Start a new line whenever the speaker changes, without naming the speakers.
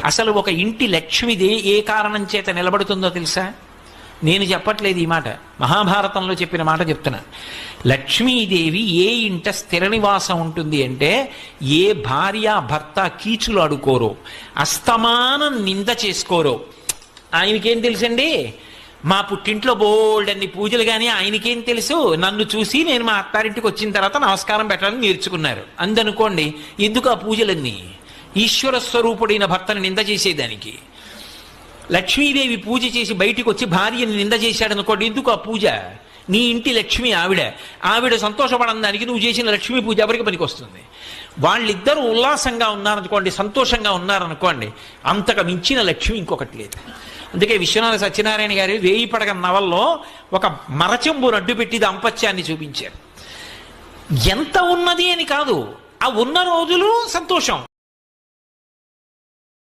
అసలు ఒక ఇంటి లక్ష్మిది ఏ కారణం చేత నిలబడుతుందో తెలుసా? నేను చెప్పట్లేదు ఈ మాట, మహాభారతంలో చెప్పిన మాట చెప్తున్నా. లక్ష్మీదేవి ఏ ఇంట స్థిర నివాసం ఉంటుంది అంటే, ఏ భార్య భర్త కీచులు అడుకోరో, అస్తమానం నింద చేసుకోరో. ఆయనకేం తెలుసండి, మా పుట్టింట్లో బోల్డన్ని పూజలు, కానీ ఆయనకేం తెలుసు? నన్ను చూసి నేను మా అత్తారింటికి వచ్చిన తర్వాత నమస్కారం పెట్టాలని నేర్చుకున్నారు అందనుకోండి. ఎందుకు ఆ పూజలన్నీ? ఈశ్వర స్వరూపుడైన భర్తను నింద చేసేదానికి. లక్ష్మీదేవి పూజ చేసి బయటికి వచ్చి భార్యని నింద చేశాడనుకోండి, ఎందుకు ఆ పూజ? నీ ఇంటి లక్ష్మి ఆవిడ సంతోషపడడానికి నువ్వు చేసిన లక్ష్మీ పూజ ఎవరికి పనికి వస్తుంది? వాళ్ళిద్దరూ ఉల్లాసంగా ఉన్నారనుకోండి, సంతోషంగా ఉన్నారనుకోండి, అంతకు మించిన లక్ష్మి ఇంకొకటి లేదు. అందుకే విశ్వనాథ సత్యనారాయణ గారి వేయి పడగ నవల్లో ఒక మరచెంబును అడ్డుపెట్టి దాంపత్యాన్ని చూపించారు. ఎంత ఉన్నది అని కాదు, ఆ ఉన్న రోజులు సంతోషం.